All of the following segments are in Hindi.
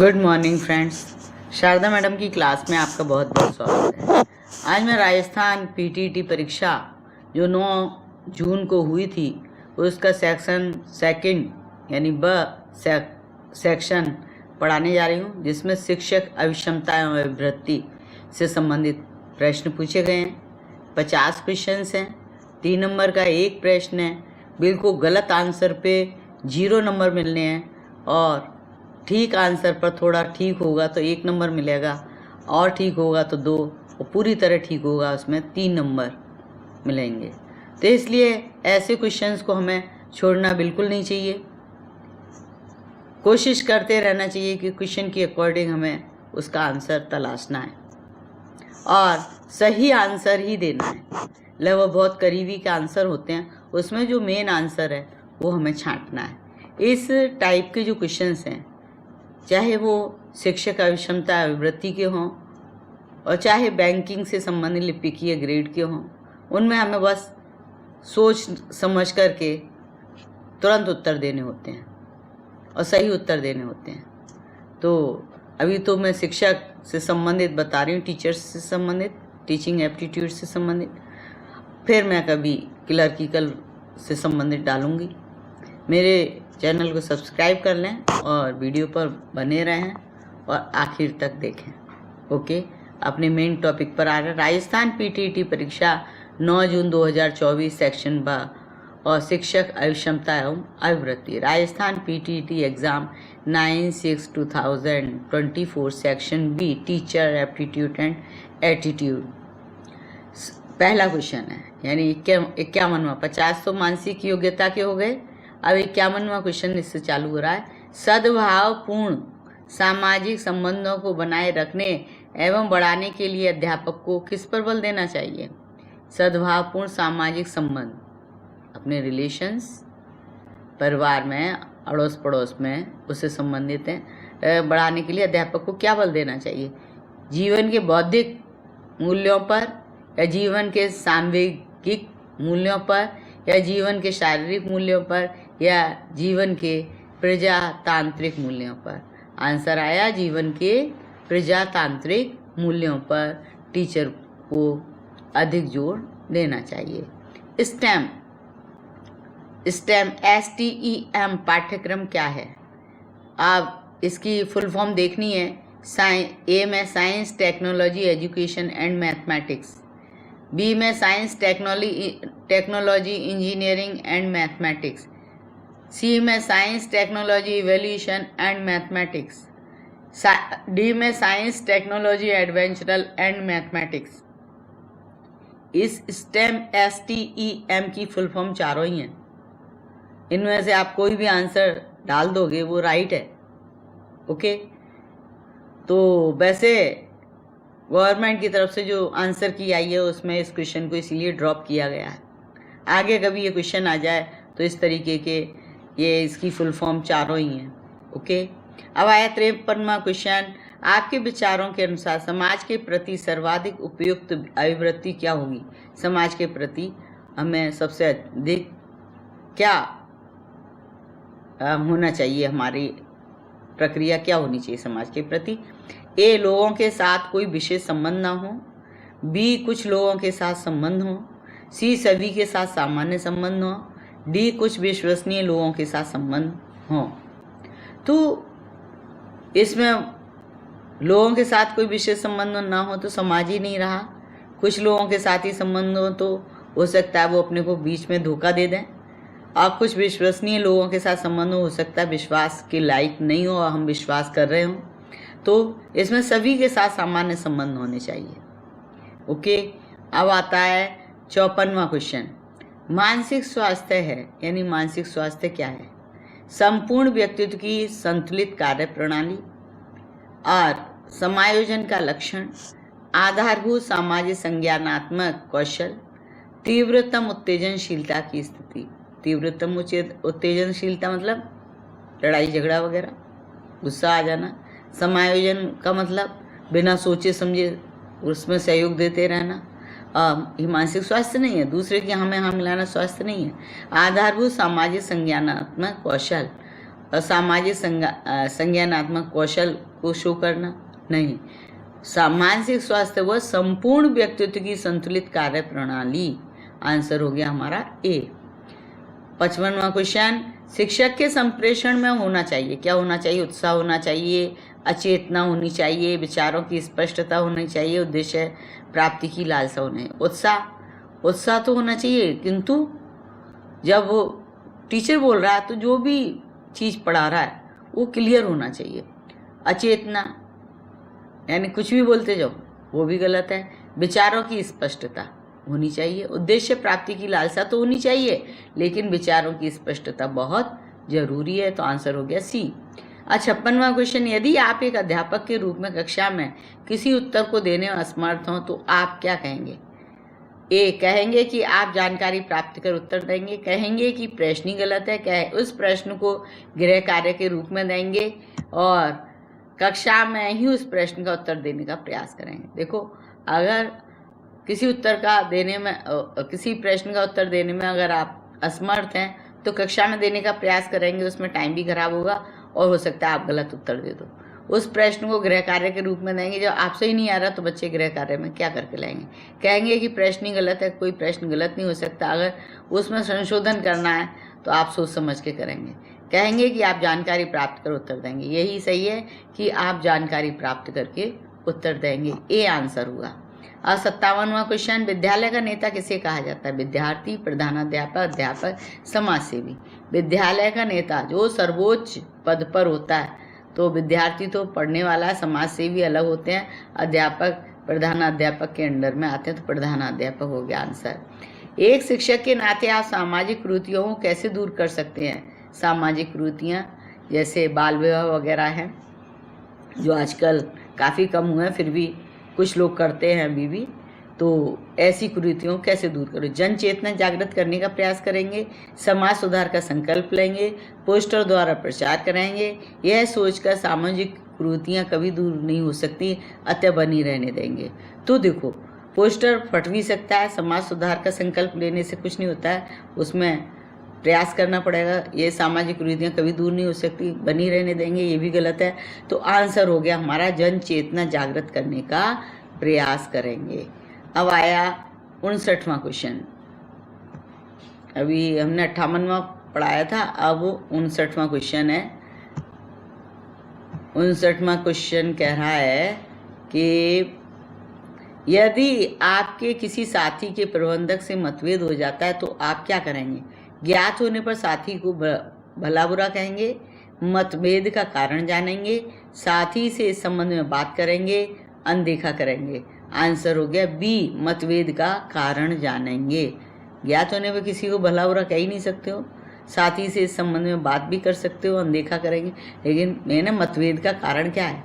Good morning friends. Sharda madam की क्लास में आपका बहुत बहुत स्वागत है। आज मैं राजस्थान पीटीटी परीक्षा जो 9 जून को हुई थी उसका सेक्शन सेकंड यानी सेक्शन पढ़ाने जा रही हूँ, जिसमें शिक्षक अभिक्षमता एवं अभिवृत्ति से संबंधित प्रश्न पूछे गए हैं। 50 क्वेश्चन हैं। 3 नंबर का एक प्रश्न है, बिल्कुल गलत आंसर पे 0 नंबर मिलने हैं और ठीक आंसर पर थोड़ा ठीक होगा तो 1 नंबर मिलेगा और ठीक होगा तो 2 और पूरी तरह ठीक होगा उसमें 3 नंबर मिलेंगे। तो इसलिए ऐसे क्वेश्चंस को हमें छोड़ना बिल्कुल नहीं चाहिए। कोशिश करते रहना चाहिए कि क्वेश्चन के अकॉर्डिंग हमें उसका आंसर तलाशना है और सही आंसर ही देना है। लगभग बहुत करीबी के आंसर होते हैं, उसमें जो मेन आंसर है वो हमें छांटना है। इस टाइप के जो क्वेश्चंस हैं, चाहे वो शिक्षक अभिक्षमता अभिवृत्ति के हों और चाहे बैंकिंग से संबंधित लिपिकीय ग्रेड के हों, उनमें हमें बस सोच समझ करके तुरंत उत्तर देने होते हैं और सही उत्तर देने होते हैं। तो अभी तो मैं शिक्षक से संबंधित बता रही हूँ, टीचर्स से संबंधित, टीचिंग एप्टीट्यूड से संबंधित। फिर मैं कभी क्लर्किकल से संबंधित डालूँगी। मेरे चैनल को सब्सक्राइब कर लें और वीडियो पर बने रहें और आखिर तक देखें। ओके, अपने मेन टॉपिक पर आ रहे। राजस्थान पीटीटी परीक्षा 9 जून 2024 सेक्शन ब और शिक्षक अभिक्षमता एवं अभिवृत्ति। Rajasthan PTT exam 9/6/2024 section B teacher aptitude and attitude. पहला क्वेश्चन है, यानी 51वां। 50 तो मानसिक योग्यता के हो गए। अब 51वां क्वेश्चन इससे चालू हो रहा है। सद्भावपूर्ण सामाजिक संबंधों को बनाए रखने एवं बढ़ाने के लिए अध्यापक को किस पर बल देना चाहिए? सद्भावपूर्ण सामाजिक संबंध अपने रिलेशंस, परिवार में, अड़ोस पड़ोस में, उससे संबंधित है। बढ़ाने के लिए अध्यापक को क्या बल देना चाहिए? जीवन के बौद्धिक मूल्यों पर या जीवन के सांवेगिक मूल्यों पर या जीवन के शारीरिक मूल्यों पर या जीवन के प्रजातांत्रिक मूल्यों पर? आंसर आया जीवन के प्रजातांत्रिक मूल्यों पर टीचर को अधिक जोर देना चाहिए। स्टेम STEM पाठ्यक्रम क्या है? आप इसकी फुल फॉर्म देखनी है। ए में science technology education and mathematics, B में science technology engineering and mathematics, C में science technology evolution and mathematics, D में science technology adventural and mathematics. इस STEM की फुल फॉर्म चारों ही हैं। इनमें से आप कोई भी आंसर डाल दोगे वो राइट है। ओके, तो वैसे गवर्नमेंट की तरफ से जो आंसर की आई है उसमें इस क्वेश्चन को इसीलिए ड्रॉप किया गया है। आगे कभी ये क्वेश्चन आ जाए तो इस तरीके के ये इसकी फुल फॉर्म चारों ही हैं। ओके, अब आया 53वां क्वेश्चन। आपके विचारों के अनुसार समाज के प्रति सर्वाधिक उपयुक्त अभिवृत्ति क्या होगी? समाज के प्रति हमें सबसे अधिक क्या होना चाहिए? हमारी प्रक्रिया क्या होनी चाहिए समाज के प्रति? ए, लोगों के साथ कोई विशेष संबंध ना हो, बी, कुछ लोगों के साथ संबंध हो, सी, सभी के साथ सामान्य संबंध हो, डी, कुछ विश्वसनीय लोगों के साथ संबंध हो। तो इसमें लोगों के साथ कोई विशेष संबंध ना हो तो समाज ही नहीं रहा। कुछ लोगों के साथ ही संबंध हो तो हो सकता है वो अपने को बीच में धोखा दे दें। और कुछ विश्वसनीय लोगों के साथ संबंध हो सकता है विश्वास के लायक नहीं हो और हम विश्वास कर रहे हों। तो इसमें सभी के साथ सामान्य संबंध होने चाहिए। ओके, अब आता है 54वां क्वेश्चन। मानसिक स्वास्थ्य है, यानी मानसिक स्वास्थ्य क्या है? संपूर्ण व्यक्तित्व की संतुलित कार्य प्रणाली और समायोजन का लक्षण, आधारभूत सामाजिक संज्ञानात्मक कौशल, तीव्रतम उत्तेजनशीलता की स्थिति। तीव्रतम उत्तेजनशीलता मतलब लड़ाई झगड़ा वगैरह, गुस्सा आ जाना। समायोजन का मतलब बिना सोचे समझे उसमें सहयोग देते रहना। ये मानसिक स्वास्थ्य नहीं है, दूसरे के हमें हम मिलाना स्वास्थ्य नहीं है। आधारभूत सामाजिक संज्ञानात्मक कौशल सामाजिक संज्ञानात्मक कौशल को शो करना, नहीं। मानसिक स्वास्थ्य व संपूर्ण व्यक्तित्व की संतुलित कार्य प्रणाली, आंसर हो गया हमारा ए। 55वां क्वेश्चन, शिक्षक के संप्रेषण में होना चाहिए, क्या होना चाहिए? उत्साह होना चाहिए, अचेतना होनी चाहिए, विचारों की स्पष्टता होनी चाहिए, उद्देश्य प्राप्ति की लालसा होनी चाहिए। उत्साह तो होना चाहिए, किंतु जब वो टीचर बोल रहा है तो जो भी चीज़ पढ़ा रहा है वो क्लियर होना चाहिए। अचेतना यानी कुछ भी बोलते जाओ, वो भी गलत है। विचारों की स्पष्टता होनी चाहिए, उद्देश्य प्राप्ति की लालसा तो होनी चाहिए, लेकिन विचारों की स्पष्टता बहुत जरूरी है, तो आंसर हो गया सी। 56वां क्वेश्चन, यदि आप एक अध्यापक के रूप में कक्षा में किसी उत्तर को देने में असमर्थ हों तो आप क्या कहेंगे? ए, कहेंगे कि आप जानकारी प्राप्त कर उत्तर देंगे, कहेंगे कि प्रश्न ही गलत है, उस प्रश्न को गृह कार्य के रूप में देंगे और कक्षा में ही उस प्रश्न का उत्तर देने का प्रयास करेंगे। देखो, अगर किसी प्रश्न का उत्तर देने में अगर आप असमर्थ हैं तो कक्षा में देने का प्रयास करेंगे, उसमें टाइम भी खराब होगा और हो सकता है आप गलत उत्तर दे दो। उस प्रश्न को गृह कार्य के रूप में देंगे, जब आपसे ही नहीं आ रहा तो बच्चे गृह कार्य में क्या करके लाएंगे? कहेंगे कि प्रश्न ही गलत है, कोई प्रश्न गलत नहीं हो सकता, अगर उसमें संशोधन करना है तो आप सोच समझ के करेंगे। कहेंगे कि आप जानकारी प्राप्त कर उत्तर देंगे, यही सही है कि आप जानकारी प्राप्त करके उत्तर देंगे, ए आंसर हुआ। और 57वां क्वेश्चन, विद्यालय का नेता किसे कहा जाता है? विद्यार्थी, प्रधानाध्यापक, अध्यापक, समाजसेवी। विद्यालय का नेता जो सर्वोच्च पद पर होता है, तो विद्यार्थी तो पढ़ने वाला है, समाजसेवी अलग होते हैं, अध्यापक प्रधानाध्यापक के अंडर में आते हैं, तो प्रधानाध्यापक हो गया आंसर। एक शिक्षक के नाते आप सामाजिक कुरीतियों को कैसे दूर कर सकते हैं? सामाजिक कुरीतियाँ जैसे बाल विवाह वगैरह हैं, जो आजकल काफ़ी कम हुए हैं, फिर भी कुछ लोग करते हैं अभी भी, तो ऐसी कुरीतियों को कैसे दूर करो? जन चेतना जागृत करने का प्रयास करेंगे, समाज सुधार का संकल्प लेंगे, पोस्टर द्वारा प्रचार कराएंगे, यह सोचकर सामाजिक कुरीतियाँ कभी दूर नहीं हो सकती, अतः बनी रहने देंगे। तो देखो, पोस्टर फट भी सकता है, समाज सुधार का संकल्प लेने से कुछ नहीं होता है, उसमें प्रयास करना पड़ेगा। ये सामाजिक कुरीतियाँ कभी दूर नहीं हो सकती, बनी रहने देंगे, ये भी गलत है। तो आंसर हो गया हमारा जन चेतना जागृत करने का प्रयास करेंगे। अब आया 59वां क्वेश्चन। अभी हमने 58वां पढ़ाया था, अब 59वां क्वेश्चन है। 59वां क्वेश्चन कह रहा है कि यदि आपके किसी साथी के प्रबंधक से मतभेद हो जाता है तो आप क्या करेंगे? ज्ञात होने पर साथी को भला बुरा कहेंगे, मतभेद का कारण जानेंगे, साथी से इस संबंध में बात करेंगे, अनदेखा करेंगे। आंसर हो गया बी, मतभेद का कारण जानेंगे। ज्ञात होने पर किसी को भला बुरा कह ही नहीं सकते हो, साथी से इस संबंध में बात भी कर सकते हो, अनदेखा करेंगे, लेकिन मैंने मतभेद का कारण क्या है?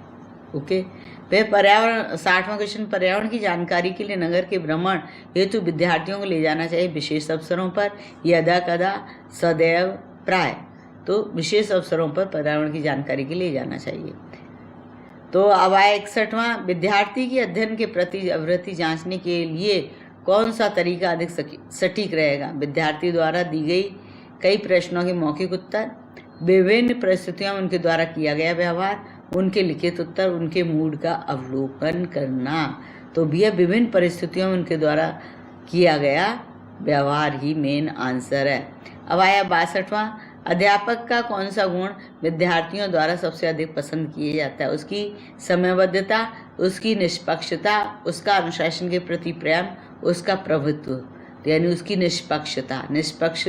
ओके। फिर पर्यावरण 60वां क्वेश्चन, पर्यावरण की जानकारी के लिए नगर के भ्रमण हेतु विद्यार्थियों को ले जाना चाहिए विशेष अवसरों पर, यदा कदा, सदैव, प्राय। तो विशेष अवसरों पर पर्यावरण की जानकारी के लिए जाना चाहिए। तो अब आया 61वां, विद्यार्थी की अध्ययन के प्रति आवृत्ति जांचने के लिए कौन सा तरीका अधिक सटीक रहेगा? विद्यार्थी द्वारा दी गई कई प्रश्नों के मौखिक उत्तर, विभिन्न परिस्थितियों में उनके द्वारा किया गया व्यवहार, उनके लिखित उत्तर, उनके मूड का अवलोकन करना। तो भैया विभिन्न परिस्थितियों में उनके द्वारा किया गया व्यवहार ही मेन आंसर है। अब आया 62वां, अध्यापक का कौन सा गुण विद्यार्थियों द्वारा सबसे अधिक पसंद किया जाता है? उसकी समयबद्धता, उसकी निष्पक्षता, उसका अनुशासन के प्रति प्रेम, उसका प्रभुत्व, यानी उसकी निष्पक्षता। निष्पक्ष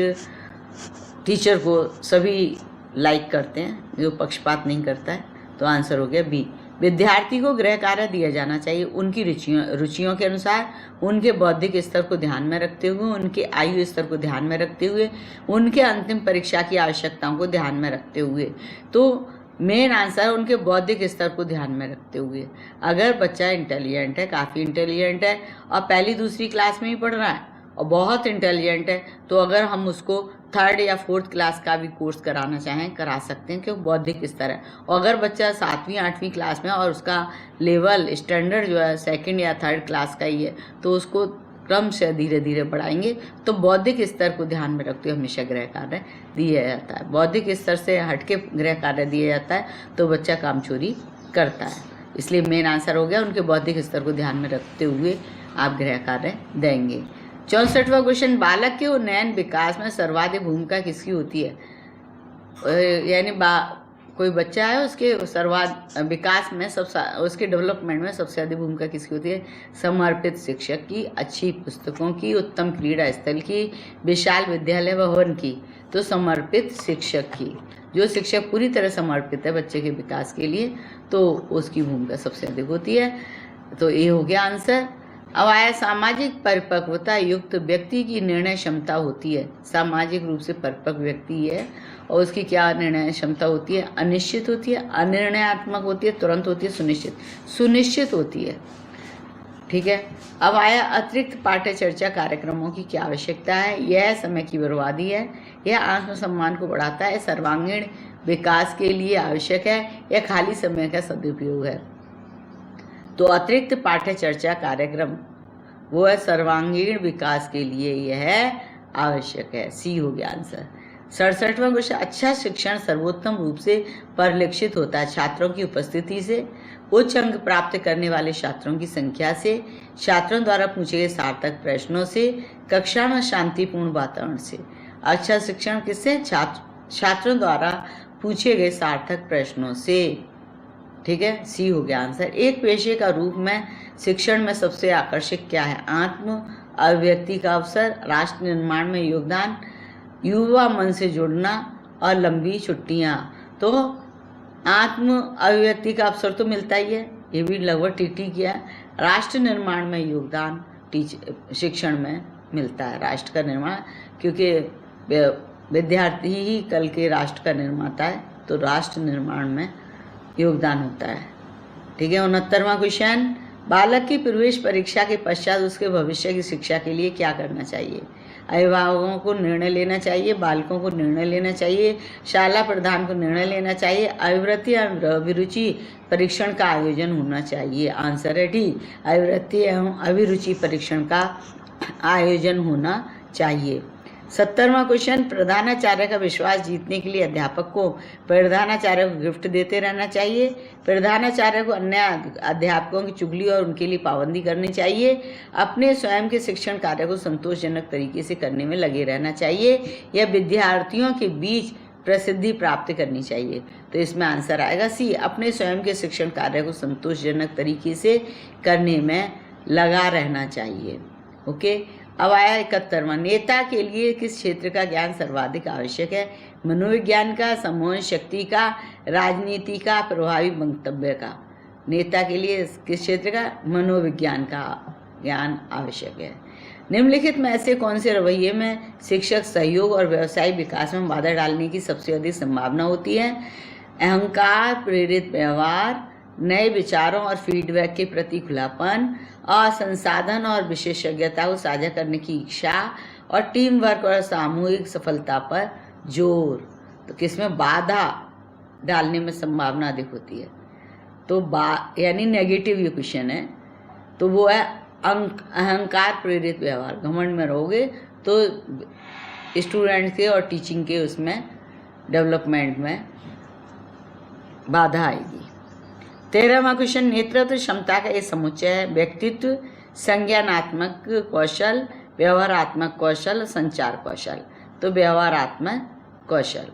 टीचर को सभी लाइक करते हैं, जो पक्षपात नहीं करता है। तो आंसर हो गया बी। विद्यार्थी को गृह कार्य दिया जाना चाहिए उनकी रुचियों के अनुसार, उनके बौद्धिक स्तर को ध्यान में रखते हुए, उनके आयु स्तर को ध्यान में रखते हुए, उनके अंतिम परीक्षा की आवश्यकताओं को ध्यान में रखते हुए। तो मेन आंसर उनके बौद्धिक स्तर को ध्यान में रखते हुए। अगर बच्चा इंटेलिजेंट है, काफ़ी इंटेलिजेंट है और पहली दूसरी क्लास में ही पढ़ रहा है और बहुत इंटेलिजेंट है, तो अगर हम उसको 3rd या 4th क्लास का भी कोर्स कराना चाहें करा सकते हैं, क्योंकि बौद्धिक स्तर है। और अगर बच्चा 7वीं 8वीं क्लास में और उसका लेवल स्टैंडर्ड जो है 2nd या 3rd क्लास का ही है, तो उसको क्रम से धीरे धीरे बढ़ाएंगे तो बौद्धिक स्तर को ध्यान में रखते हुए हमेशा गृह कार्य दिया जाता है। बौद्धिक स्तर से हटके गृह कार्य दिया जाता है तो बच्चा काम चोरी करता है। इसलिए मेन आंसर हो गया उनके बौद्धिक स्तर को ध्यान में रखते हुए आप गृह कार्य देंगे। 64वां क्वेश्चन, बालक के उन्नयन विकास में सर्वाधिक भूमिका किसकी होती है? यानी कोई बच्चा है उसके विकास में उसके डेवलपमेंट में सबसे अधिक भूमिका किसकी होती है? समर्पित शिक्षक की, अच्छी पुस्तकों की, उत्तम क्रीड़ा स्थल की, विशाल विद्यालय भवन की। तो समर्पित शिक्षक की, जो शिक्षक पूरी तरह समर्पित है बच्चे के विकास के लिए तो उसकी भूमिका सबसे अधिक होती है। तो ये हो गया आंसर। अब आया सामाजिक परिपक्वता युक्त व्यक्ति की निर्णय क्षमता होती है। सामाजिक रूप से परिपक्व व्यक्ति है और उसकी क्या निर्णय क्षमता होती है? अनिश्चित होती है, अनिर्णयात्मक होती है, तुरंत होती है, सुनिश्चित होती है। ठीक है। अब आया अतिरिक्त पाठ्य चर्चा कार्यक्रमों की क्या आवश्यकता है? यह समय की बर्बादी है, यह आत्मसम्मान को बढ़ाता है, सर्वांगीण विकास के लिए आवश्यक है, यह खाली समय का सदुपयोग है। तो अतिरिक्त पाठ्य चर्चा कार्यक्रम वो है सर्वांगीण विकास के लिए यह आवश्यक है। सी हो गया आंसर। 67वां क्वेश्चन, अच्छा शिक्षण सर्वोत्तम रूप से परिलक्षित होता है छात्रों की उपस्थिति से, उच्च अंक प्राप्त करने वाले छात्रों की संख्या से, छात्रों द्वारा पूछे गए सार्थक प्रश्नों से, कक्षा में शांतिपूर्ण वातावरण से। अच्छा शिक्षण किससे? छात्रों द्वारा पूछे गए सार्थक प्रश्नों से। ठीक है, सी हो गया आंसर। एक पेशे का रूप में शिक्षण में सबसे आकर्षक क्या है? आत्म अभिव्यक्ति का अवसर, राष्ट्र निर्माण में योगदान, युवा मन से जुड़ना और लंबी छुट्टियां। तो आत्म अभिव्यक्ति का अवसर तो मिलता ही है, ये भी लगभग टीटी किया है। राष्ट्र निर्माण में योगदान शिक्षण में मिलता है, राष्ट्र का निर्माण, क्योंकि विद्यार्थी ही कल के राष्ट्र का निर्माता है, तो राष्ट्र निर्माण में योगदान होता है। ठीक है। 69वां क्वेश्चन, बालक की प्रवेश परीक्षा के पश्चात उसके भविष्य की शिक्षा के लिए क्या करना चाहिए? अभिभावकों को निर्णय लेना चाहिए, बालकों को निर्णय लेना चाहिए, शाला प्रधान को निर्णय लेना चाहिए, अभिवृत्ति एवं अभिरुचि परीक्षण का आयोजन होना चाहिए। आंसर है डी, अभिवृत्ति एवं अभिरुचि परीक्षण का आयोजन होना चाहिए। 70वां क्वेश्चन, प्रधानाचार्य का विश्वास जीतने के लिए अध्यापक को प्रधानाचार्य को गिफ्ट देते रहना चाहिए, प्रधानाचार्य को अन्य अध्यापकों की चुगली और उनके लिए पाबंदी करनी चाहिए, अपने स्वयं के शिक्षण कार्य को संतोषजनक तरीके से करने में लगे रहना चाहिए, या विद्यार्थियों के बीच प्रसिद्धि प्राप्त करनी चाहिए। तो इसमें आंसर आएगा सी, अपने स्वयं के शिक्षण कार्य को संतोषजनक तरीके से करने में लगा रहना चाहिए। ओके। अब आया 71वां, नेता के लिए किस क्षेत्र का ज्ञान सर्वाधिक आवश्यक है? मनोविज्ञान का, समूह शक्ति का, राजनीति का, प्रभावी वक्तव्य का। नेता के लिए किस क्षेत्र का? मनोविज्ञान का ज्ञान आवश्यक है। निम्नलिखित में ऐसे कौन से रवैये में शिक्षक सहयोग और व्यवसायिक विकास में बाधा डालने की सबसे अधिक संभावना होती है? अहंकार प्रेरित व्यवहार, नए विचारों और फीडबैक के प्रति खुलापन, और संसाधन और विशेषज्ञता को साझा करने की इच्छा, और टीम वर्क और सामूहिक सफलता पर जोर। तो किसमें बाधा डालने में संभावना अधिक होती है? तो यानी नेगेटिव ये क्वेश्चन है, तो वो है अहंकार प्रेरित व्यवहार। घमंड में रहोगे तो स्टूडेंट के और टीचिंग के उसमें डेवलपमेंट में बाधा आएगी। 13वां क्वेश्चन, नेतृत्व क्षमता का एक समुच्चय है, व्यक्तित्व, संज्ञानात्मक कौशल, व्यवहारात्मक कौशल, संचार कौशल। तो व्यवहारात्मक कौशल।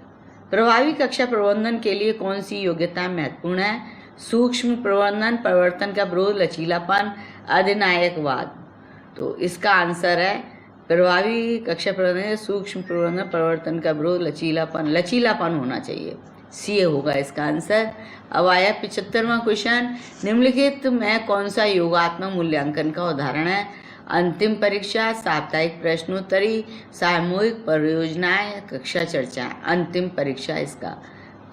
प्रभावी कक्षा प्रबंधन के लिए कौन सी योग्यता महत्वपूर्ण है? सूक्ष्म प्रबंधन, परिवर्तन का विरोध, लचीलापन, अधिनायकवाद। तो इसका आंसर है प्रभावी कक्षा प्रबंधन, सूक्ष्म प्रबंधन, परिवर्तन का विरोध, लचीलापन होना चाहिए। सी होगा इसका आंसर। अब आया 75वां क्वेश्चन, निम्नलिखित में कौन सा योगात्मक मूल्यांकन का उदाहरण है? अंतिम परीक्षा, साप्ताहिक प्रश्नोत्तरी, सामूहिक परियोजनाएं, कक्षा चर्चा। अंतिम परीक्षा इसका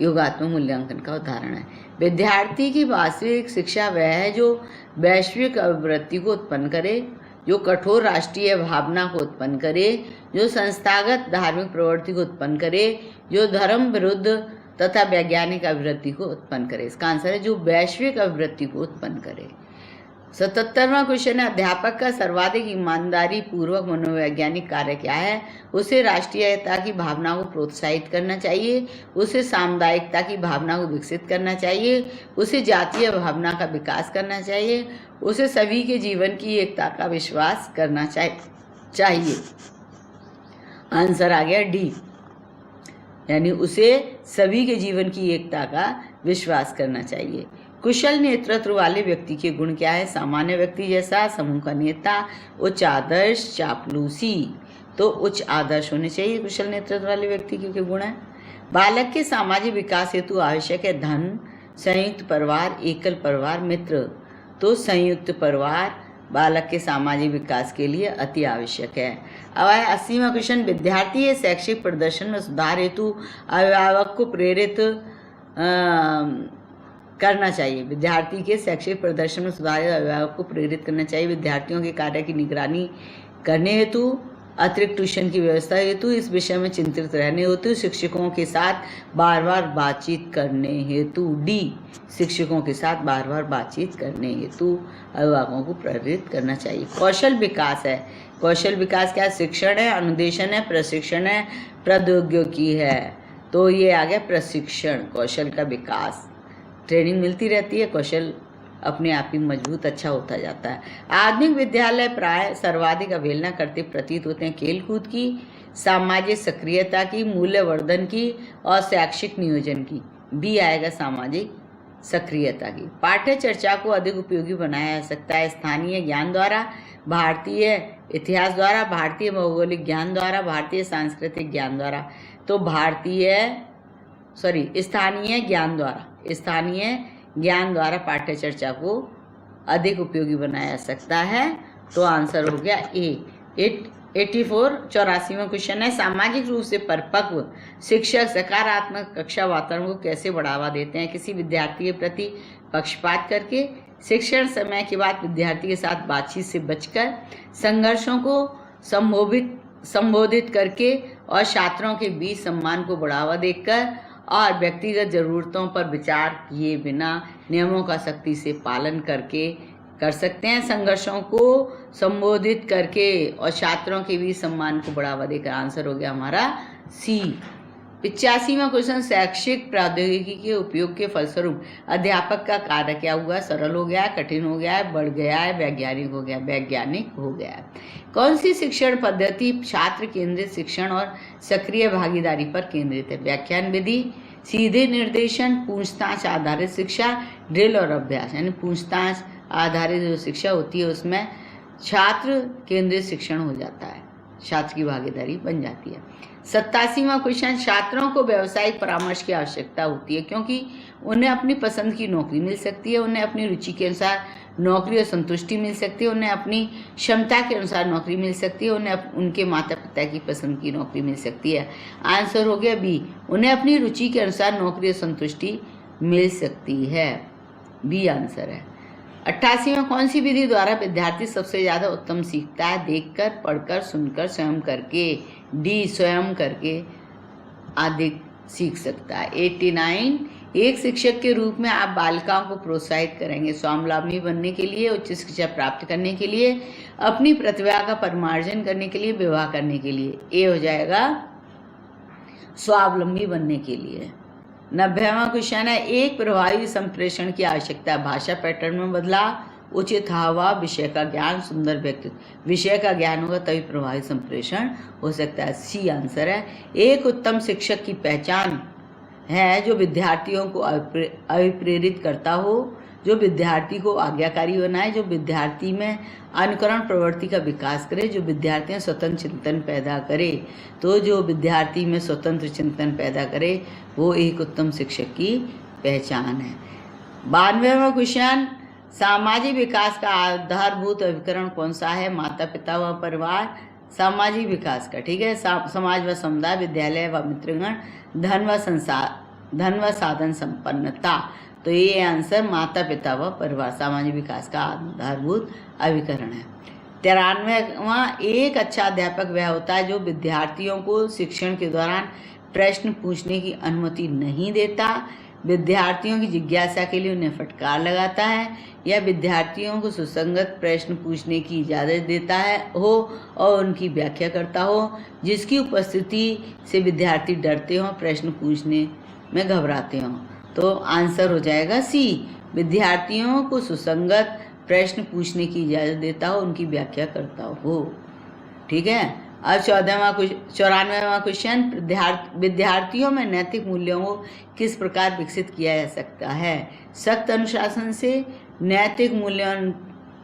योगात्मक मूल्यांकन का उदाहरण है। विद्यार्थी की वास्तविक शिक्षा वह है जो वैश्विक अभिवृत्ति को उत्पन्न करे, जो कठोर राष्ट्रीय भावना को उत्पन्न करे, जो संस्थागत धार्मिक प्रवृत्ति को उत्पन्न करे, जो धर्म विरुद्ध तथा वैज्ञानिक अभिवृत्ति को उत्पन्न करे। इसका आंसर है जो वैश्विक अभिवृत्ति को उत्पन्न करे। 77वां क्वेश्चन है, अध्यापक का सर्वाधिक ईमानदारी पूर्वक मनोवैज्ञानिक कार्य क्या है? उसे राष्ट्रीयता की भावना को प्रोत्साहित करना चाहिए, उसे सामुदायिकता की भावना को विकसित करना चाहिए, उसे जातीय भावना का विकास करना चाहिए, उसे सभी के जीवन की एकता का विश्वास करना चाहिए। आंसर आ गया डी, यानी उसे सभी के जीवन की एकता का विश्वास करना चाहिए। कुशल नेतृत्व वाले व्यक्ति के गुण क्या है? सामान्य व्यक्ति जैसा, समूह का नेता, उच्च आदर्श, चापलूसी। तो उच्च आदर्श होने चाहिए कुशल नेतृत्व वाले व्यक्ति के गुण है। बालक के सामाजिक विकास हेतु आवश्यक है धन, संयुक्त परिवार, एकल परिवार, मित्र। तो संयुक्त परिवार बालक के सामाजिक विकास के लिए अति आवश्यक है। अब आया 80वां क्वेश्चन, विद्यार्थी के शैक्षिक प्रदर्शन में सुधार हेतु अभिभावक को प्रेरित करना चाहिए। विद्यार्थी के शैक्षिक प्रदर्शन में सुधार अभिभावक को प्रेरित करना चाहिए। विद्यार्थियों के कार्य की निगरानी करने हेतु, अतिरिक्त ट्यूशन की व्यवस्था हेतु, इस विषय में चिंतित रहने हेतु, शिक्षकों के साथ बार बार बातचीत करने हेतु। डी, शिक्षकों के साथ बार बार बातचीत करने हेतु अभिभावकों को प्रेरित करना चाहिए। कौशल विकास है। कौशल विकास क्या है? शिक्षण है, अनुदेशन है, प्रशिक्षण है, प्रौद्योगिकी है। तो ये आ गया प्रशिक्षण, कौशल का विकास। ट्रेनिंग मिलती रहती है, कौशल अपने आप ही मजबूत अच्छा होता जाता है। आधुनिक विद्यालय प्राय सर्वाधिक अवहेलना करते प्रतीत होते हैं खेलकूद की, सामाजिक सक्रियता की, मूल्यवर्धन की और शैक्षिक नियोजन की। बी आएगा सामाजिक सक्रियता की। पाठ्य चर्चा को अधिक उपयोगी बनाया जा सकता है स्थानीय ज्ञान द्वारा, भारतीय इतिहास द्वारा, भारतीय भौगोलिक ज्ञान द्वारा, भारतीय सांस्कृतिक ज्ञान द्वारा। तो स्थानीय ज्ञान द्वारा पाठ्य चर्चा को अधिक उपयोगी बनाया जा सकता है। तो आंसर हो गया ए। 84वां क्वेश्चन है, सामाजिक रूप से परिपक्व शिक्षक सकारात्मक कक्षा वातावरण को कैसे बढ़ावा देते हैं? किसी विद्यार्थी के प्रति पक्षपात करके, शिक्षण समय के बाद विद्यार्थी के साथ बातचीत से बचकर, संघर्षों को संबोधित करके और छात्रों के बीच सम्मान को बढ़ावा देकर और व्यक्तिगत जरूरतों पर विचार किए बिना नियमों का सख्ती से पालन करके कर सकते हैं। संघर्षों को संबोधित करके और छात्रों के बीच सम्मान को बढ़ावा देकर। आंसर हो गया हमारा सी। 85वां क्वेश्चन, शैक्षिक प्रौद्योगिकी के उपयोग के फलस्वरूप अध्यापक का कार्य क्या हुआ? सरल हो गया, कठिन हो गया, बढ़ गया है, वैज्ञानिक हो गया। वैज्ञानिक हो गया। कौन सी शिक्षण पद्धति छात्र केंद्रित शिक्षण और सक्रिय भागीदारी पर केंद्रित है? व्याख्यान विधि, सीधे निर्देशन, पूछताछ आधारित शिक्षा, ड्रिल और अभ्यास। यानी पूछताछ आधारित जो शिक्षा होती है उसमें छात्र केंद्रित शिक्षण हो जाता है, छात्र की भागीदारी बन जाती है। 87वां क्वेश्चन, छात्रों को व्यावसायिक परामर्श की आवश्यकता होती है क्योंकि उन्हें अपनी पसंद की नौकरी मिल सकती है, उन्हें अपनी रुचि के अनुसार नौकरी और संतुष्टि मिल सकती है, उन्हें अपनी क्षमता के अनुसार नौकरी मिल सकती है, उन्हें उनके माता पिता की पसंद की नौकरी मिल सकती है। आंसर हो गया बी, उन्हें अपनी रुचि के अनुसार नौकरी और संतुष्टि मिल सकती है। बी आंसर है। 88वां, कौन सी विधि द्वारा विद्यार्थी सबसे ज्यादा उत्तम सीखता है? देखकर, पढ़कर, सुनकर, स्वयं करके। डी, स्वयं करके अधिक सीख सकता है। 89, एक शिक्षक के रूप में आप बालिकाओं को प्रोत्साहित करेंगे स्वावलंबी बनने के लिए, उच्च शिक्षा प्राप्त करने के लिए, अपनी प्रतिभा का परिमार्जन करने के लिए, विवाह करने के लिए। ए हो जाएगा स्वावलंबी बनने के लिए। 90वां क्वेश्चन है, एक प्रभावी संप्रेषण की आवश्यकता है। भाषा पैटर्न में बदलाव, उचित हावभाव, विषय का ज्ञान, सुंदर व्यक्तित्व। विषय का ज्ञान होगा तभी प्रभावी संप्रेषण हो सकता है। सी आंसर है। एक उत्तम शिक्षक की पहचान है जो विद्यार्थियों को अभिप्रेरित करता हो, जो विद्यार्थी को आज्ञाकारी बनाए, जो विद्यार्थी में अनुकरण प्रवृत्ति का विकास करे, जो विद्यार्थी में स्वतंत्र चिंतन पैदा करे। तो जो विद्यार्थी में स्वतंत्र चिंतन पैदा करे वो एक उत्तम शिक्षक की पहचान है। 92वां क्वेश्चन, सामाजिक विकास का आधारभूत अभिकरण कौन सा है? माता पिता व परिवार, सामाजिक विकास का, ठीक है, समाज व समुदाय, विद्यालय व मित्रगण, धन व साधन संपन्नता। तो ये आंसर माता पिता व परिवार सामाजिक विकास का आधारभूत अभिकरण है। 93वां, एक अच्छा अध्यापक वह होता है जो विद्यार्थियों को शिक्षण के दौरान प्रश्न पूछने की अनुमति नहीं देता, विद्यार्थियों की जिज्ञासा के लिए उन्हें फटकार लगाता है या विद्यार्थियों को सुसंगत प्रश्न पूछने की इजाज़त देता है हो और उनकी व्याख्या करता हो, जिसकी उपस्थिति से विद्यार्थी डरते हों, प्रश्न पूछने में घबराते हों। तो आंसर हो जाएगा सी, विद्यार्थियों को सुसंगत प्रश्न पूछने की इजाज़त देता हो, उनकी व्याख्या करता हो। ठीक है। अब 94वां क्वेश्चन, विद्यार्थियों में नैतिक मूल्यों को किस प्रकार विकसित किया जा सकता है? सख्त अनुशासन से, नैतिक मूल्यों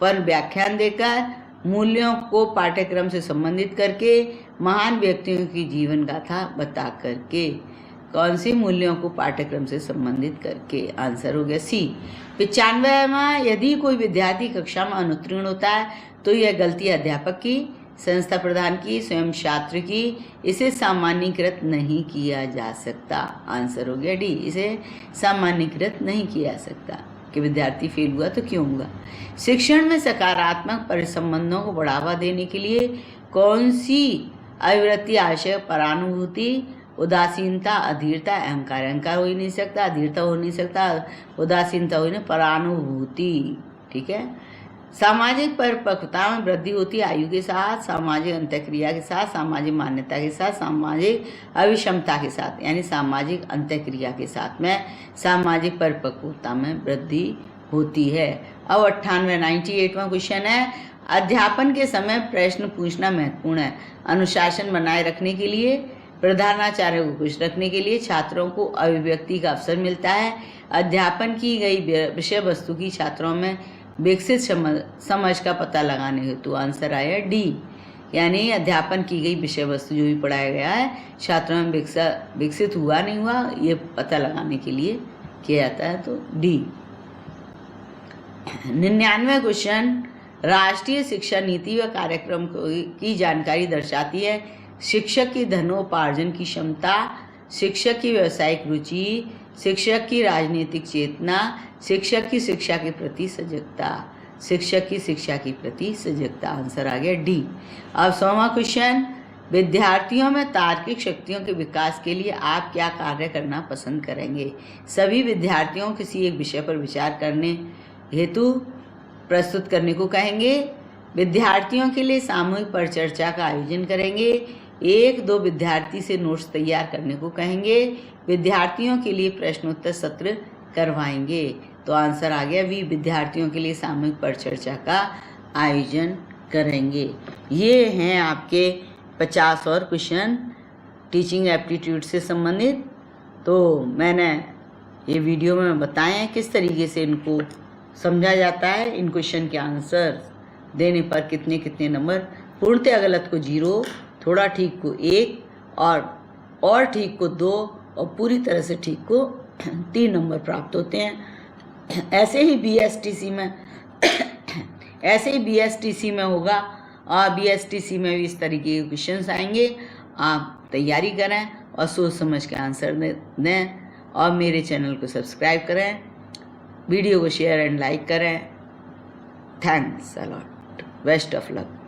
पर व्याख्यान देकर, मूल्यों को पाठ्यक्रम से संबंधित करके, महान व्यक्तियों की जीवन गाथा बता करके। कौन सी मूल्यों को पाठ्यक्रम से संबंधित करके? आंसर हो गया सी। 95वां, यदि कोई विद्यार्थी कक्षा में अनुत्तीर्ण होता है तो यह गलती अध्यापक की, संस्था प्रधान की, स्वयं छात्र की, इसे सामान्यीकृत नहीं किया जा सकता। आंसर हो गया डी, इसे सामान्यीकृत नहीं किया जा सकता कि विद्यार्थी फेल हुआ तो क्यों हुआ। शिक्षण में सकारात्मक परिसंबंधों को बढ़ावा देने के लिए कौन सी अभिवृत्ति आवश्यक? परानुभूति, उदासीनता, अधीरता, अहंकार। अहंकार हो ही नहीं सकता, अधीरता हो नहीं सकता, उदासीनता हो ही नहीं, परानुभूति। ठीक है। सामाजिक परिपक्वता में वृद्धि होती है आयु के साथ, सामाजिक अंतःक्रिया के साथ, सामाजिक मान्यता के साथ, सामाजिक अविषमता के साथ, यानी सामाजिक अंतःक्रिया के साथ में सामाजिक परिपक्वता में वृद्धि होती है। अब 98वां क्वेश्चन है, अध्यापन के समय प्रश्न पूछना महत्वपूर्ण है। अनुशासन बनाए रखने के लिए, प्रधानाचार्य को खुश रखने के लिए, छात्रों को अभिव्यक्ति का अवसर मिलता है, अध्यापन की गई विषय वस्तु की छात्रों में विकसित समझ का पता लगाने हेतु। आंसर आया डी, यानी अध्यापन की गई विषय वस्तु जो भी पढ़ाया गया है छात्रों में विकसित हुआ नहीं हुआ ये पता लगाने के लिए किया जाता है, तो डी। 99वां क्वेश्चन, राष्ट्रीय शिक्षा नीति व कार्यक्रम की जानकारी दर्शाती है। शिक्षक की धनोपार्जन की क्षमता, शिक्षक की व्यावसायिक रुचि, शिक्षक की राजनीतिक चेतना, शिक्षक की शिक्षा के प्रति सजगता। शिक्षक की शिक्षा के प्रति सजगता। आंसर आ गया डी। अब 100वां क्वेश्चन, विद्यार्थियों में तार्किक शक्तियों के विकास के लिए आप क्या कार्य करना पसंद करेंगे? सभी विद्यार्थियों को किसी एक विषय पर विचार करने हेतु प्रस्तुत करने को कहेंगे। विद्यार्थियों के लिए सामूहिक परिचर्चा का आयोजन करेंगे। 1-2 विद्यार्थी से नोट्स तैयार करने को कहेंगे। विद्यार्थियों के लिए प्रश्नोत्तर सत्र करवाएंगे। तो आंसर आ गया वी, विद्यार्थियों के लिए सामूहिक परिचर्चा का आयोजन करेंगे। ये हैं आपके 50 और क्वेश्चन टीचिंग एप्टीट्यूड से संबंधित। तो मैंने ये वीडियो में बताए हैं किस तरीके से इनको समझा जाता है। इन क्वेश्चन के आंसर देने पर कितने कितने नंबर, पूर्णतः गलत को 0, थोड़ा ठीक को 1 और ठीक को 2 और पूरी तरह से ठीक को 3 नंबर प्राप्त होते हैं। ऐसे ही बीएसटीसी में होगा और बीएसटीसी में भी इस तरीके के क्वेश्चंस आएंगे। आप तैयारी करें और सोच समझ के आंसर दें और मेरे चैनल को सब्सक्राइब करें, वीडियो को शेयर एंड लाइक करें। Thanks a lot, best of luck.